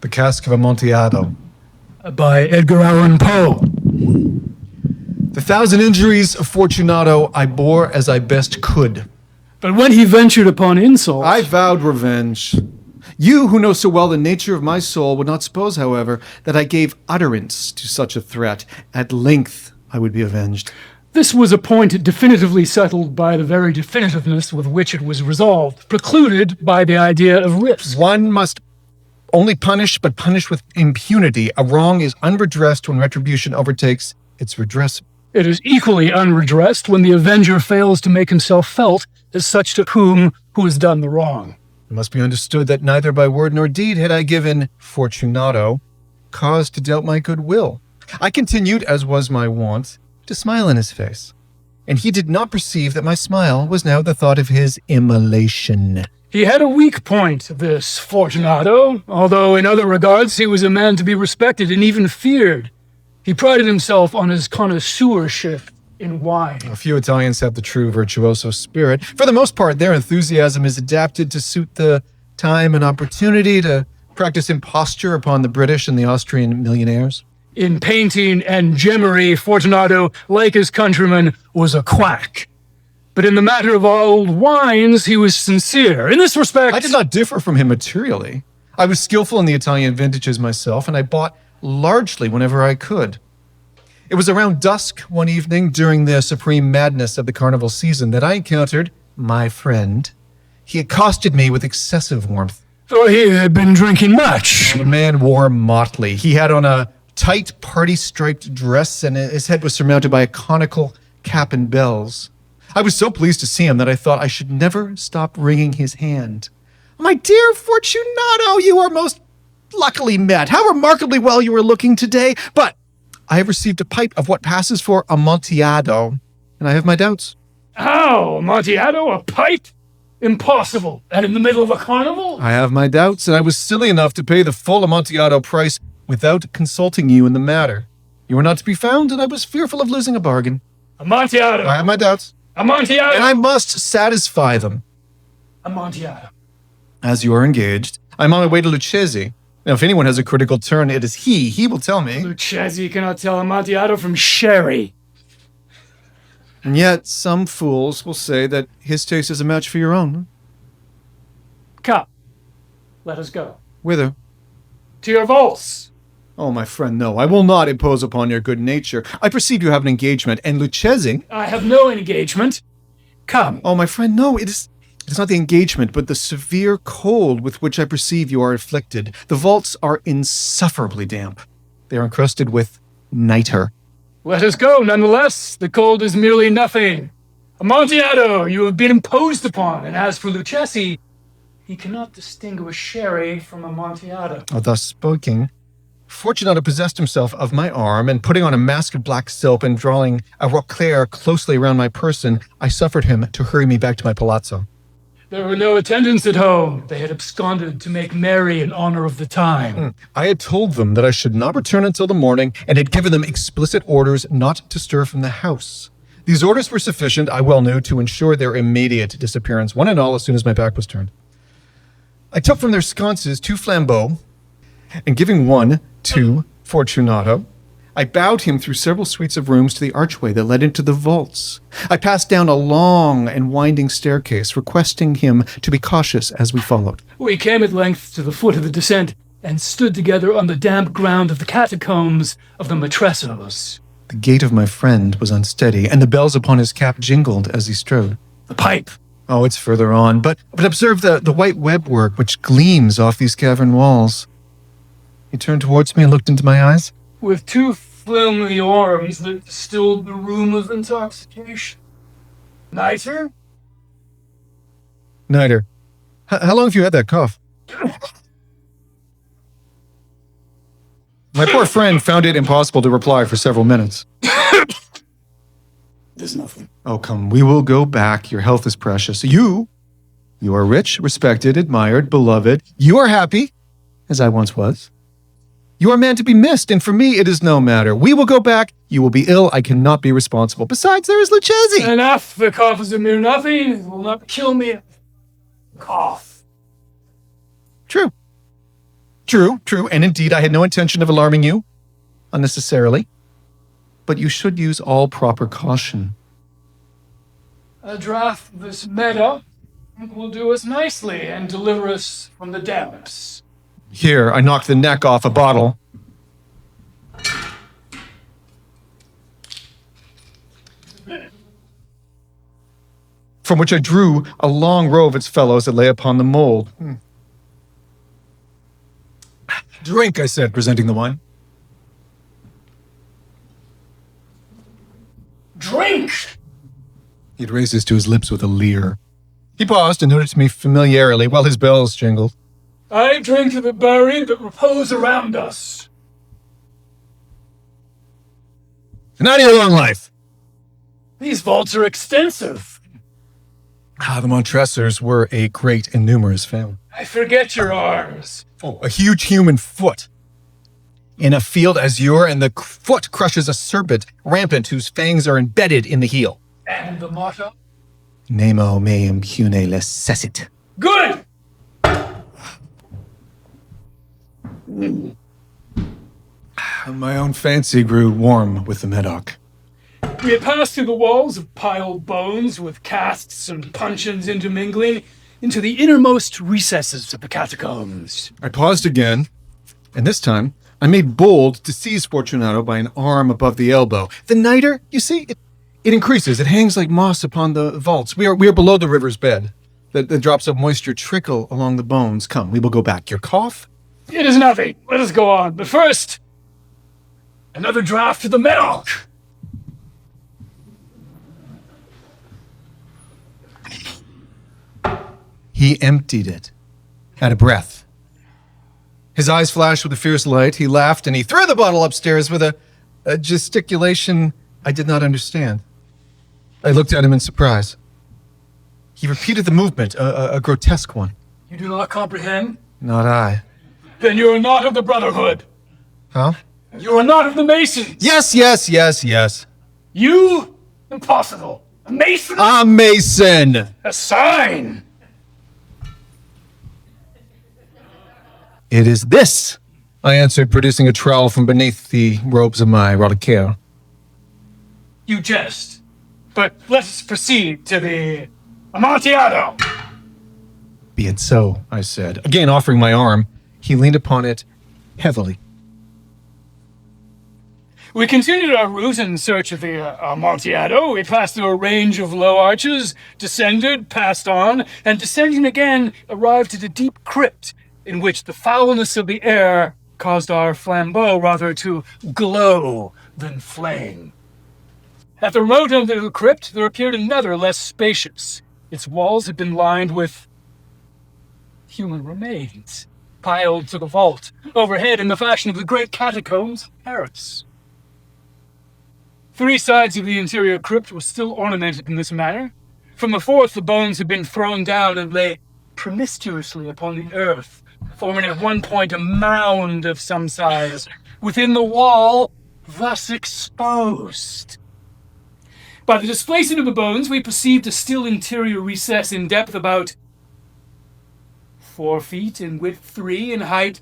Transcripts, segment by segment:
The Cask of Amontillado. By Edgar Allan Poe. The 1,000 injuries of Fortunato I bore as I best could. But when he ventured upon insult... I vowed revenge. You, who know so well the nature of my soul, would not suppose, however, that I gave utterance to such a threat. At length I would be avenged. This was a point definitively settled by the very definitiveness with which it was resolved, precluded by the idea of risk. One must only punish, but punish with impunity. A wrong is unredressed when retribution overtakes its redress. It is equally unredressed when the avenger fails to make himself felt as such to whom who has done the wrong. It must be understood that neither by word nor deed had I given Fortunato cause to doubt my good will. I continued, as was my wont, to smile in his face, and he did not perceive that my smile was now the thought of his immolation. He had a weak point, this Fortunato, although in other regards he was a man to be respected and even feared. He prided himself on his connoisseurship in wine. A few Italians have the true virtuoso spirit. For the most part, their enthusiasm is adapted to suit the time and opportunity to practice imposture upon the British and the Austrian millionaires. In painting and gemmery, Fortunato, like his countrymen, was a quack. But in the matter of old wines, he was sincere. In this respect... I did not differ from him materially. I was skillful in the Italian vintages myself, and I bought largely whenever I could. It was around dusk one evening during the supreme madness of the carnival season that I encountered my friend. He accosted me with excessive warmth. For he had been drinking much. The man wore motley. He had on a tight party-striped dress, and his head was surmounted by a conical cap and bells. I was so pleased to see him that I thought I should never stop wringing his hand. My dear Fortunato, you are most luckily met. How remarkably well you are looking today. But I have received a pipe of what passes for Amontillado, and I have my doubts. How? Amontillado? A pipe? Impossible. And in the middle of a carnival? I have my doubts, and I was silly enough to pay the full Amontillado price without consulting you in the matter. You were not to be found, and I was fearful of losing a bargain. Amontillado. I have my doubts. Amontillado. And I must satisfy them. Amontillado. As you are engaged, I'm on my way to Lucchese. Now, if anyone has a critical turn, it is he. He will tell me. Lucchese cannot tell Amontillado from sherry. And yet, some fools will say that his taste is a match for your own. Come, let us go. Whither? To your vaults. Oh, my friend, no. I will not impose upon your good nature. I perceive you have an engagement, and Lucchese... I have no engagement. Come. Oh, my friend, no, it is not the engagement, but the severe cold with which I perceive you are afflicted. The vaults are insufferably damp. They are encrusted with nitre. Let us go, nonetheless. The cold is merely nothing. Amontillado, you have been imposed upon, and as for Lucchese, he cannot distinguish sherry from Amontillado. Oh, thus speaking, Fortunato possessed himself of my arm, and putting on a mask of black silk and drawing a roquelaire closely around my person, I suffered him to hurry me back to my palazzo. There were no attendants at home. They had absconded to make merry in honor of the time. I had told them that I should not return until the morning, and had given them explicit orders not to stir from the house. These orders were sufficient, I well knew, to ensure their immediate disappearance, one and all, as soon as my back was turned. I took from their sconces 2 flambeaux, and giving one to Fortunato, I bowed him through several suites of rooms to the archway that led into the vaults. I passed down a long and winding staircase, requesting him to be cautious as we followed. We came at length to the foot of the descent, and stood together on the damp ground of the catacombs of the Matressos. The gait of my friend was unsteady, and the bells upon his cap jingled as he strode. The pipe. Oh, it's further on, but observe the white webwork which gleams off these cavern walls. He turned towards me and looked into my eyes. With 2 filmy arms that distilled the rheum of intoxication. Nitre? Nitre. How long have you had that cough? My poor friend found it impossible to reply for several minutes. There's nothing. Oh, come, we will go back. Your health is precious. You are rich, respected, admired, beloved. You are happy, as I once was. You are a man to be missed, and for me it is no matter. We will go back. You will be ill. I cannot be responsible. Besides, there is Lucchese. Enough. The cough is a mere nothing. It will not kill me. Cough. True. True, and indeed I had no intention of alarming you unnecessarily. But you should use all proper caution. A draught of this meadow will do us nicely and deliver us from the depths. Here, I knocked the neck off a bottle. From which I drew a long row of its fellows that lay upon the mold. Drink, I said, presenting the wine. Drink! He'd raised his to his lips with a leer. He paused and noted to me familiarly while his bells jingled. I drink to the buried that repose around us. And out of your long life. These vaults are extensive. The Montressors were a great and numerous family. I forget your arms. Oh, a huge human foot. In a field azure, and the foot crushes a serpent rampant whose fangs are embedded in the heel. And the motto? Nemo me impune lecessit. Good! My own fancy grew warm with the Medoc. We had passed through the walls of piled bones with casks and puncheons intermingling into the innermost recesses of the catacombs. I paused again, and this time I made bold to seize Fortunato by an arm above the elbow. The niter, you see, it increases. It hangs like moss upon the vaults. We are below the river's bed. The drops of moisture trickle along the bones. Come, we will go back. Your cough? It is nothing. Let us go on. But first, another draught to the Medoc. He emptied it at a breath. His eyes flashed with a fierce light. He laughed and he threw the bottle upstairs with a gesticulation I did not understand. I looked at him in surprise. He repeated the movement, a grotesque one. You do not comprehend? Not I. Then you are not of the Brotherhood. Huh? You are not of the Masons. Yes. You? Impossible. A Mason? A Mason! A sign! It is this, I answered, producing a trowel from beneath the robes of my rodocaire. You jest. But let us proceed to the Amontillado. Be it so, I said, again offering my arm. He leaned upon it heavily. We continued our route in search of the Amontillado. We passed through a range of low arches, descended, passed on, and descending again, arrived at a deep crypt in which the foulness of the air caused our flambeau rather to glow than flame. At the remote end of the crypt, there appeared another, less spacious. Its walls had been lined with human remains, piled to the vault, overhead in the fashion of the great catacombs of Paris. 3 sides of the interior crypt were still ornamented in this manner. From the fourth, the bones had been thrown down and lay promiscuously upon the earth, forming at one point a mound of some size, within the wall thus exposed. By the displacement of the bones, we perceived a still interior recess in depth about 4 feet, in width 3, in height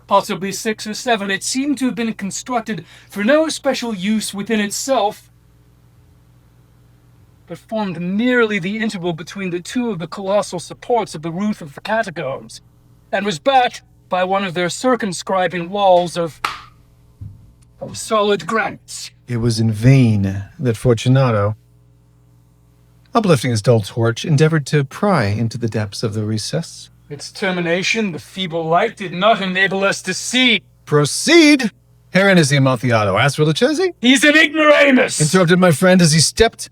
possibly 6 or 7. It seemed to have been constructed for no special use within itself, but formed merely the interval between the 2 of the colossal supports of the roof of the catacombs, and was backed by one of their circumscribing walls of solid granite. It was in vain that Fortunato, uplifting his dull torch, endeavored to pry into the depths of the recess. Its termination, the feeble light, did not enable us to see. Proceed! Herein is the Amontillado. As for Lucchese? He's an ignoramus! Interrupted my friend as he stepped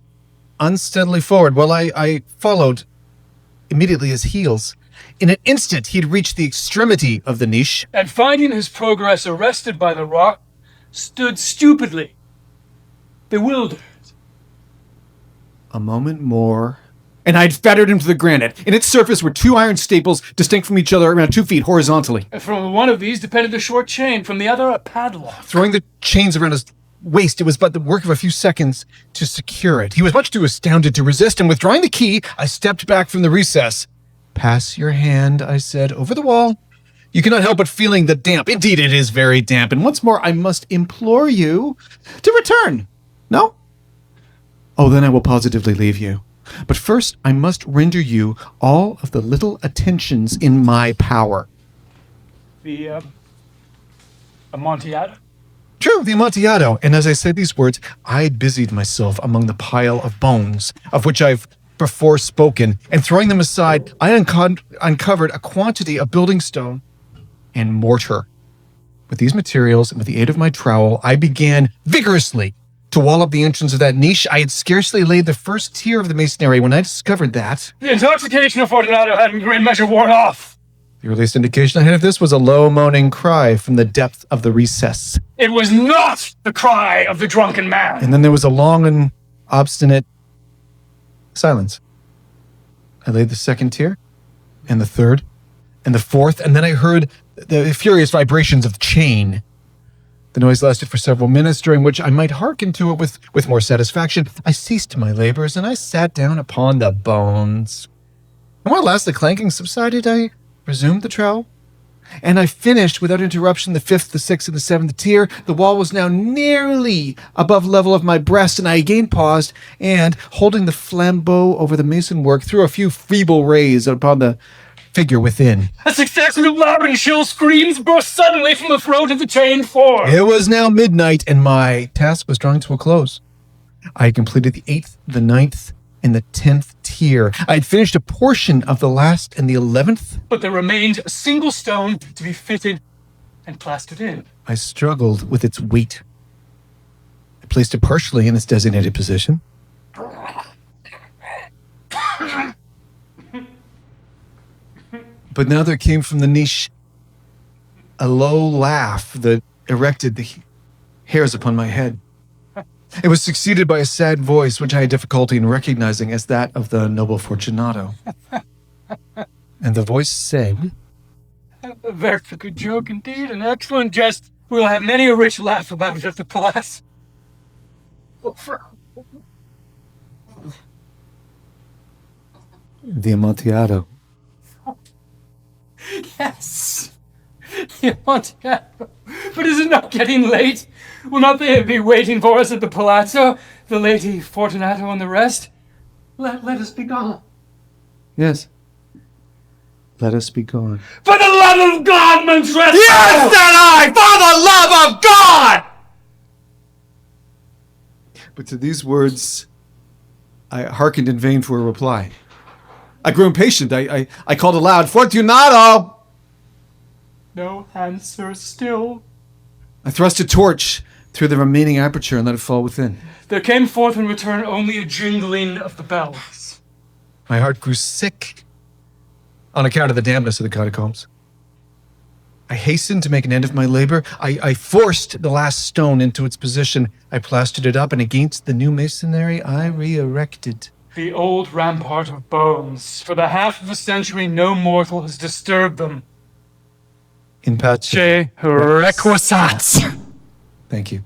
unsteadily forward, while I followed immediately his heels. In an instant, he'd reached the extremity of the niche. And finding his progress arrested by the rock, stood stupidly, bewildered. A moment more, and I'd fettered him to the granite. In its surface were 2 iron staples, distinct from each other around 2 feet horizontally. And from one of these depended a short chain, from the other a padlock. Throwing the chains around his waist, it was but the work of a few seconds to secure it. He was much too astounded to resist, and withdrawing the key, I stepped back from the recess. Pass your hand, I said, over the wall. You cannot help but feeling the damp. Indeed, it is very damp. And once more, I must implore you to return. No? Oh, then I will positively leave you. But first, I must render you all of the little attentions in my power. The, Amontillado? True, the Amontillado. And as I said these words, I busied myself among the pile of bones, of which I've before spoken, and throwing them aside, I uncovered a quantity of building stone and mortar. With these materials and with the aid of my trowel, I began vigorously to wall up the entrance of that niche. I had scarcely laid the first tier of the masonry when I discovered that The intoxication of Fortunato had in great measure worn off. the earliest indication I had of this was a low moaning cry from the depth of the recess. It was not the cry of the drunken man. And then there was a long and obstinate silence. I laid the second tier, and the third, and the fourth, and then I heard the furious vibrations of the chain. The noise lasted for several minutes, during which I might hearken to it with more satisfaction. I ceased my labors, and I sat down upon the bones. And when at last the clanking subsided, I resumed the trowel, and I finished without interruption the fifth, the sixth, and the seventh tier. The wall was now nearly above level of my breast, and I again paused, and, holding the flambeau over the mason work, threw a few feeble rays upon the figure within. A succession of loud and shrill screams burst suddenly from the throat of the chained form. It was now midnight, and my task was drawing to a close. I had completed the 8th, the 9th, and the 10th tier. I had finished a portion of the last and the 11th. But there remained a single stone to be fitted and plastered in. I struggled with its weight. I placed it partially in its designated position. But now there came from the niche a low laugh that erected the hairs upon my head. It was succeeded by a sad voice, which I had difficulty in recognizing as that of the noble Fortunato. And the voice said, A very good joke indeed, an excellent jest. We'll have many a rich laugh about it at the palace. the Amontillado. Yes. The Amontillado. But is it not getting late? Will not they be waiting for us at the palazzo? The Lady Fortunato and the rest? Let us be gone. Yes. Let us be gone. For the love of God, Montress! Yes, said I! For the love of God! But to these words, I hearkened in vain for a reply. I grew impatient. I called aloud, Fortunato! No answer still. I thrust a torch through the remaining aperture and let it fall within. There came forth in return only a jingling of the bells. My heart grew sick on account of the dampness of the catacombs. I hastened to make an end of my labor. I forced the last stone into its position. I plastered it up, and against the new masonry, I re-erected. The old rampart of bones. For the half of a century, no mortal has disturbed them. In pace. Requisat. Thank you.